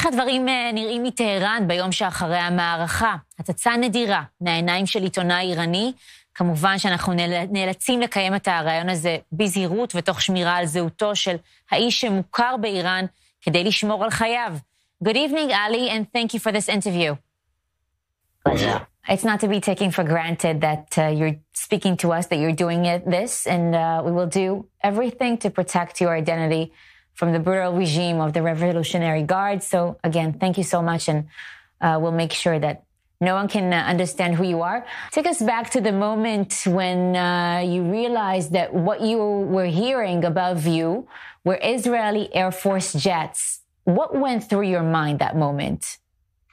איך הדברים נראים מטהרן ביום שאחרי המערכה? הצצה נדירה מהעיניים של עיתונאי איראני. כמובן שאנחנו נאלצים לקיים את הרעיון הזה בזהירות ותוך שמירה על זהותו של האיש שמוכר באיראן כדי לשמור על חייו. Good evening, Ali, and thank you for this interview. Pleasure. It's not to be taken for granted that you're speaking to us, that you're doing this, and we will do everything to protect your identity from the brutal regime of the Revolutionary Guard. So again, thank you so much, and we'll make sure that no one can understand who you are. Take us back to the moment when you realized that what you were hearing above you were Israeli Air Force jets. What went through your mind that moment?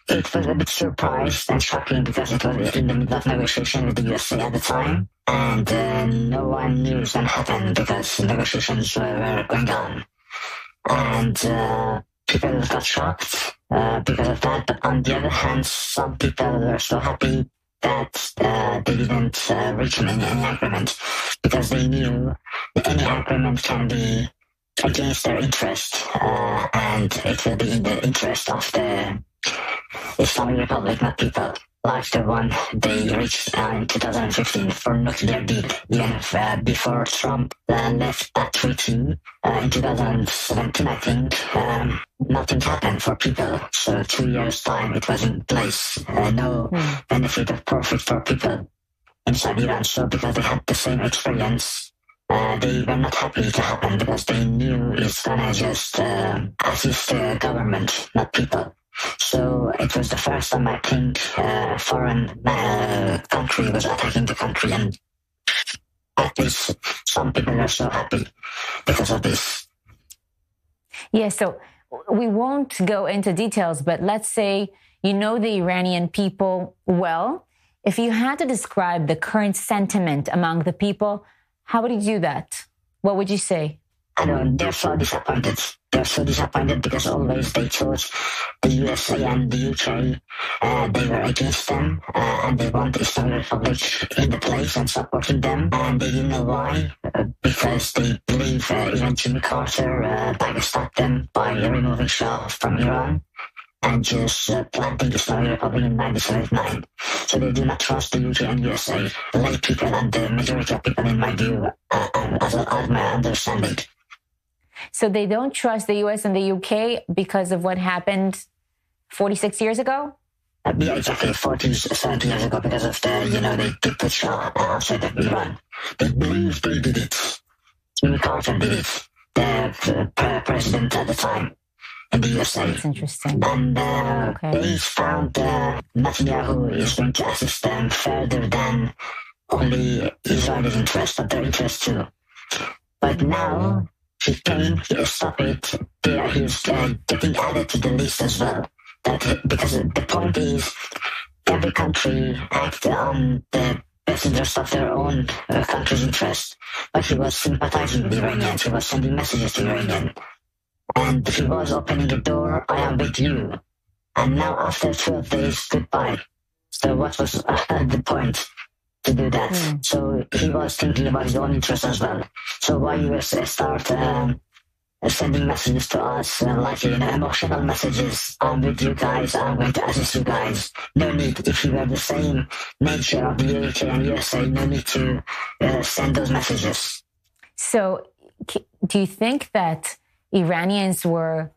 It was a bit surprised and shocking because it was in the middle of negotiation with the USA at the time, and no one knew it was going to happen because negotiations were going on. And people got shocked because of that, but on the other hand, some people were so happy that they didn't reach any agreement because they knew that any agreement can be against their interest, and it will be in the interest of the Islamic Republic, not people, like the one they reached in 2015 for nuclear deal. Even before Trump left that treaty in 2017, I think, nothing happened for people. So 2 years' time, it was in place. No benefit or profit for people inside Iran. So because they had the same experience, they were not happy to happen because they knew it's gonna just assist the government, not people. So it was the first time I think foreign country was attacking the country, and at least some people are so happy because of this. Yeah, so we won't go into details, but let's say you know the Iranian people well. If you had to describe the current sentiment among the people, how would you do that? What would you say? I know, they're so disappointed. They're so disappointed because always they chose the USA and the UK. They were against them, and they want the Islamic Republic in the place and supporting them. And they didn't know why, because they believe even Jimmy Carter backstabbed them by removing Shah from Iran and just planting the Islamic Republic in 1979. So they do not trust the UK and USA, lay people and the majority of people in my view, as my understanding. So they don't trust the US and the UK because of what happened 46 years ago? Yeah, exactly, 40, 70 years ago because of the, they put Shah outside of Iran. They believe they did it. Jimmy Carter did it, the president at the time in the USA. That's interesting. And they found Netanyahu is going to assist them further than only Israel's interest, but their interest too. But now, he came, he stopped it, he's getting added to the list as well. Because the point is, every country acts on the best interest of their own country's interest. But he was sympathizing with the Iranians, he was sending messages to Iranians. And he was opening the door, I am with you. And now after 12 days, goodbye. So what was the point to do that? So he was thinking about his own interest as well. So why USA start sending messages to us, like, emotional messages. I'm with you guys, I'm going to assist you guys. No need, if you were the same nature of the UK and USA, no need to send those messages. So do you think that Iranians were,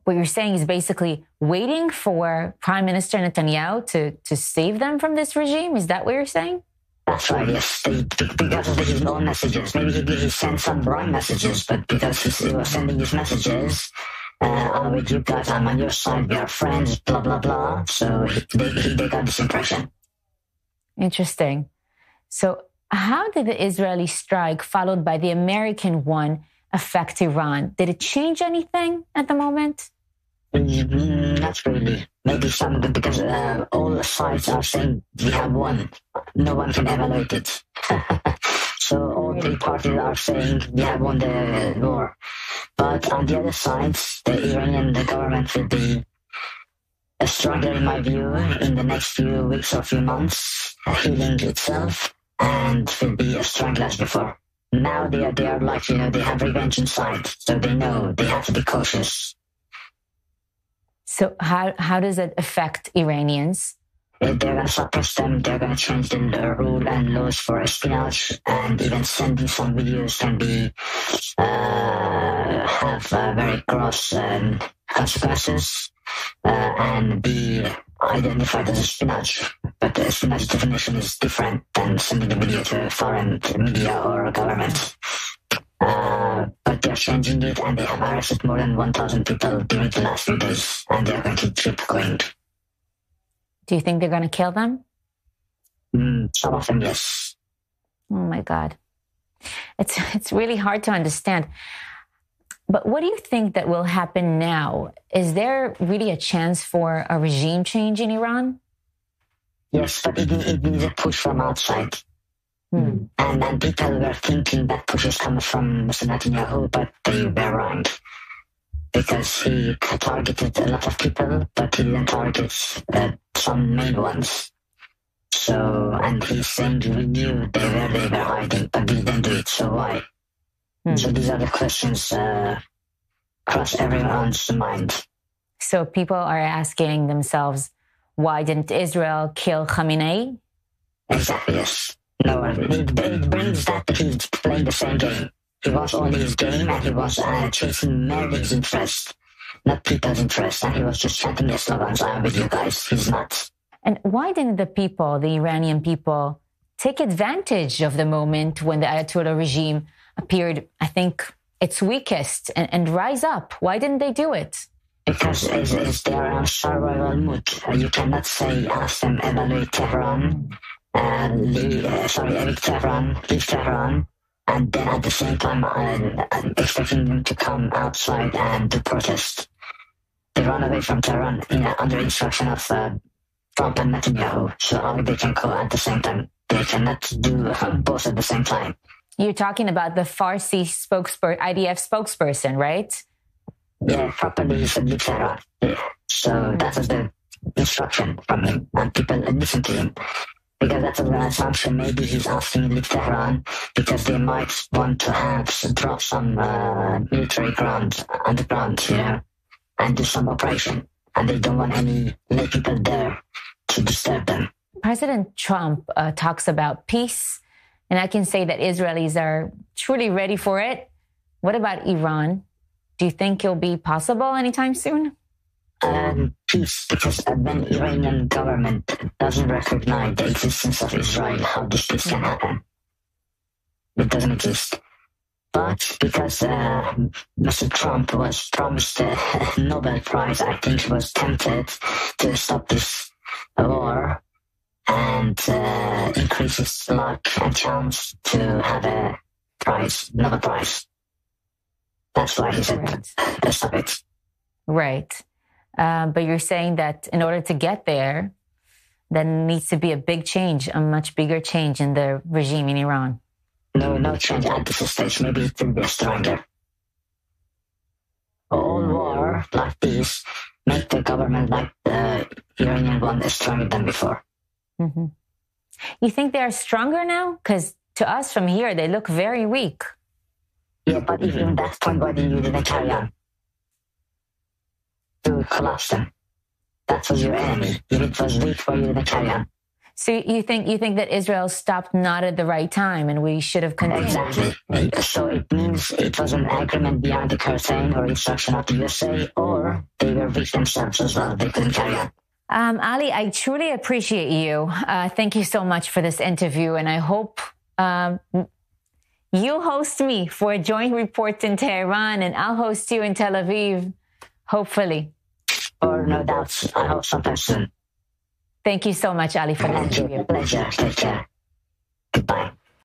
what you're saying is basically waiting for Prime Minister Netanyahu to save them from this regime? Is that what you're saying? That's right, yes. Because of his own messages. Maybe he sent some wrong messages, but because he was sending his messages, I'm with you guys, I'm on your side, we are friends, blah, blah, blah. So they got this impression. Interesting. So how did the Israeli strike followed by the American one affect Iran? Did it change anything at the moment? Not really. Maybe some, because all the sides are saying we have won. No one can evaluate it. So all three parties are saying we have won the war. But on the other side, the Iranian government will be stronger, in my view, in the next few weeks or few months, healing itself, and will be as strong as before. Now they are like, they have revenge inside, so they know they have to be cautious. So how does it affect Iranians? They're going to suppress them. They're going to change the rule and laws for espionage, and even sending some videos can be have very gross consequences and be identified as espionage. But the espionage definition is different than sending a video to a foreign media or government. But they're changing it, and they have arrested more than 1,000 people during the last few days, and they're going to keep going. Do you think they're going to kill them? Some of them, yes. Oh my God. It's really hard to understand. But what do you think that will happen now? Is there really a chance for a regime change in Iran? Yes, but it needs a push from outside. And people were thinking that push is coming from Mr. Netanyahu, but they were wrong. Because he targeted a lot of people, but he didn't target some main ones. So, and he's saying we knew they were hiding, but we didn't do it, so why? So these are the questions cross everyone's mind. So people are asking themselves, why didn't Israel kill Khamenei? Exactly, yes. No, it brings that he's playing the same game. He was only his game, and he was chasing Mary's interest, not people's interest, and he was just chanting his slogans, I'm with you guys, he's not. And why didn't the people, the Iranian people, take advantage of the moment when the Ayatollah regime appeared, I think, its weakest and rise up? Why didn't they do it? Because they are on survival mode. You cannot say, ask them, evaluate Tehran, evict Tehran, leave Tehran, and then at the same time expecting them to come outside and to protest. They run away from Tehran under instruction of Trump and Netanyahu, so only they can go at the same time. They cannot do both at the same time. You're talking about the Farsi IDF spokesperson, right? Yeah, properly he said leave Tehran. Yeah. So that was the instruction from him, and people listen to him. Because that's an assumption. Maybe he's asking to leave Tehran because they might want to drop some military ground underground, and do some operation. And they don't want any lay people there to disturb them. President Trump talks about peace, and I can say that Israelis are truly ready for it. What about Iran? Do you think it'll be possible anytime soon? Peace, because when Iranian government doesn't recognize the existence of Israel, how this peace can happen? It doesn't exist. But because Mr. Trump was promised a Nobel Prize, I think he was tempted to stop this war and increase his luck and chance to have a prize, Nobel Prize. That's why he said, stop it. Right. But you're saying that in order to get there, there needs to be a big change, a much bigger change in the regime in Iran. No change at this stage. Maybe it will be stronger. All war like this make the government like the Iranian one stronger than before. Mm-hmm. You think they are stronger now? Because to us from here, they look very weak. Yeah, but even that point, why didn't you didn't carry on? To collapse them. That was your enemy. If it was weak, why you didn't carry on? So you think that Israel stopped not at the right time and we should have continued? Exactly. So it means it was an agreement behind the curtain or instruction of the USA, or they were weak themselves as well. They couldn't carry on. Ali, I truly appreciate you. Thank you so much for this interview, and I hope you'll host me for a joint report in Tehran, and I'll host you in Tel Aviv, hopefully. Or no doubts. I hope sometime soon. Thank you so much, Ali, for the interview. Pleasure. Take care. Goodbye.